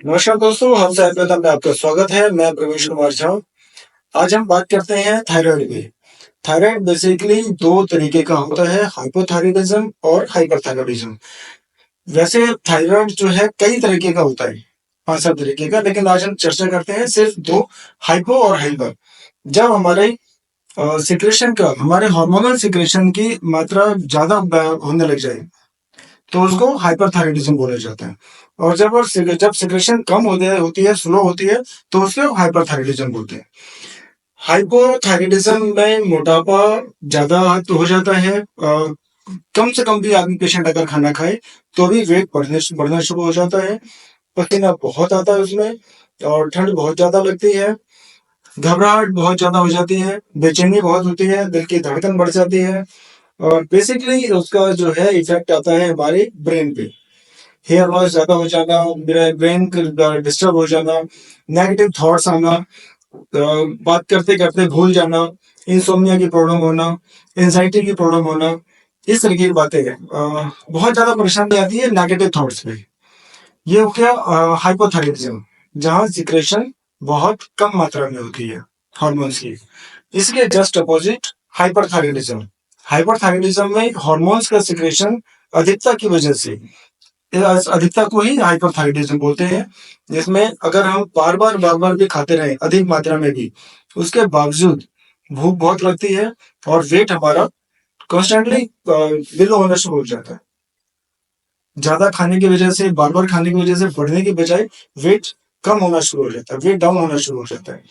नमस्कार दोस्तों, हम साहित्य में आपका स्वागत है। मैं प्रवेश कुमार झा। आज हम बात करते हैं थायराइड की। थायराइड बेसिकली दो तरीके का होता है, हाइपोथायराइडिज्म और हाइपरथायराइडिज्म। वैसे थायराइड जो है कई तरीके का होता है, 5-7 तरीके का, लेकिन आज हम चर्चा करते हैं सिर्फ दो, हाइपो और हाइपर। जब हमारे सिक्रेशन का, हमारे हार्मोनल सिक्रेशन की मात्रा ज्यादा होने लग जाए तो उसको हाइपरथायराइडिज्म बोला जाता है। और जब सिक्रेशन कम होती है, स्लो होती है, तो उसको हाइपरथायराइडिज्म बोलते हैं। हाइपोथायराइडिज्म में मोटापा ज्यादा तो हो जाता है। कम से कम भी आदमी पेशेंट अगर खाना खाए तो भी वेट बढ़ना शुरू हो जाता है। पसीना बहुत आता है उसमें, और ठंड बहुत ज्यादा लगती है। घबराहट बहुत ज्यादा हो जाती है, बेचैनी बहुत होती है, दिल की धड़कन बढ़ जाती है। और बेसिकली उसका जो है इफेक्ट आता है हमारे ब्रेन पे। हेयर लॉस ज्यादा हो जाना, ब्रेन डिस्टर्ब हो जाना, नेगेटिव थॉट्स आना, बात करते करते भूल जाना, इंसोम्निया की प्रॉब्लम होना, एंजाइटी की प्रॉब्लम होना, इस तरीके की बातें हैं। बहुत ज्यादा परेशानी आती है नेगेटिव थॉट्स पे। ये हो गया हाइपोथायराइडिज्म, जहाँ सिक्रेशन बहुत कम मात्रा में होती है हार्मोन्स की। इसके जस्ट अपोजिट हाइपरथायराइडिज्म। हाइपरथायराइडिज्म में हार्मोन्स का सिक्रेशन अधिकता की वजह से, इस अधिकता को ही हाइपरथायराइडिज्म बोलते हैं। जिसमें अगर हम बार बार भी खाते रहे अधिक मात्रा में भी, उसके बावजूद भूख बहुत लगती है और वेट हमारा कॉन्स्टेंटली बिलो होना शुरू हो जाता है। ज्यादा खाने की वजह से, बार बार खाने की वजह से बढ़ने की बजाय वेट कम होना शुरू हो जाता है, वेट डाउन होना शुरू हो जाता है।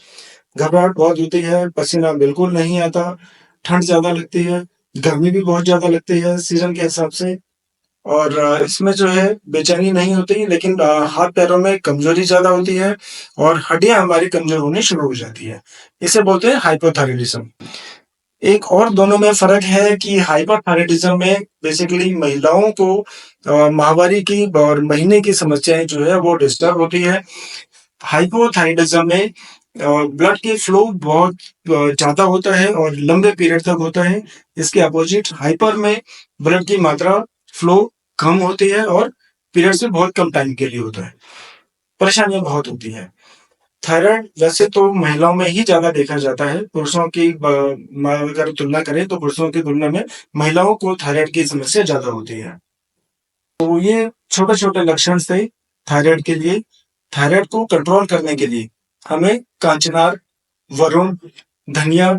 घबराहट बहुत होती है, पसीना बिल्कुल नहीं आता, ठंड ज्यादा लगती है, गर्मी भी बहुत ज्यादा लगती है सीजन के हिसाब से। और इसमें जो है बेचैनी नहीं होती, लेकिन हाथ पैरों में कमजोरी ज्यादा होती है और हड्डियां हमारी कमजोर होनी शुरू हो जाती है। इसे बोलते हैं हाइपोथायराइडिज्म। एक और दोनों में फर्क है कि हाइपरथायराइडिज्म में बेसिकली महिलाओं को माहवारी की और महीने की समस्याएं जो है वो डिस्टर्ब होती है। हाइपोथायराइडिज्म में ब्लड की फ्लो बहुत ज्यादा होता है और लंबे पीरियड तक होता है। इसके अपोजिट हाइपर में ब्लड की मात्रा फ्लो कम होती है और पीरियड से बहुत कम टाइम के लिए होता है। परेशानियां बहुत होती है। थायराइड वैसे तो महिलाओं में ही ज्यादा देखा जाता है, पुरुषों की अगर तुलना करें तो पुरुषों की तुलना में महिलाओं को थायराइड की समस्या ज्यादा होती है। तो ये छोटे छोटे लक्षण थे थायराइड के लिए। थायराइड को कंट्रोल करने के लिए हमें कांचनार, वरुण, धनिया,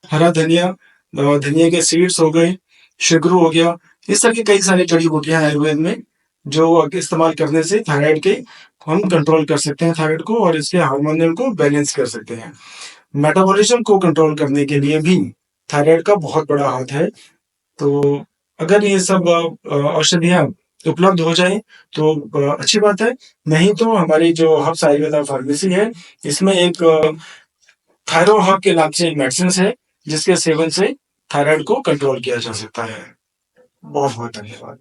हरा धनिया, धनिया के सीड्स हो गए, शिगरू हो गया, इस तरह की कई सारी जड़ी बूटियां हैं आयुर्वेद में, जो इस्तेमाल करने से थायराइड के हम कंट्रोल कर सकते हैं थायराइड को, और इसके हार्मोनल को बैलेंस कर सकते हैं। मेटाबॉलिज्म को कंट्रोल करने के लिए भी थायराइड का बहुत बड़ा हाथ है। तो अगर ये सब औषधियां उपलब्ध हो जाए तो अच्छी बात है। नहीं तो हमारी जो हब्स आयुर्वेदा फार्मेसी है, इसमें एक थायरो हब के नाम से मेडिसिन है, जिसके सेवन से थायराइड को कंट्रोल किया जा सकता है। बहुत बहुत धन्यवाद।